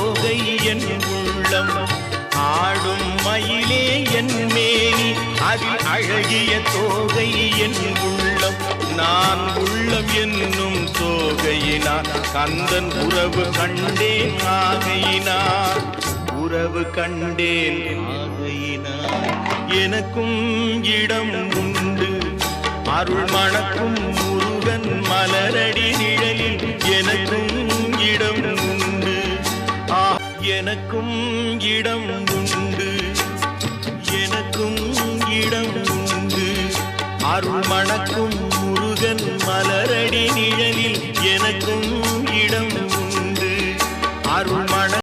தோகை என் உள்ளம், ஆடும் மயிலே என் மேனி அதில் அழகிய தோகை என் உள்ளம். நான் உள்ளம் என்னும் தோகையினார் கந்தன் உறவு கண்டேன் ஆகையினார், உறவு கண்டேன் ஆகையினார். எனக்கும் இடம் உண்டு அருள் மணக்கும் முருகன் மலரடி நிழலில், எனக்கும் இடம் உண்டு. எனக்கும் இடம் உண்டு, எனக்கும் இடம் உண்டு. அருள் மணக்கும் முருகன் மலரடி நிழலில் எனக்கும்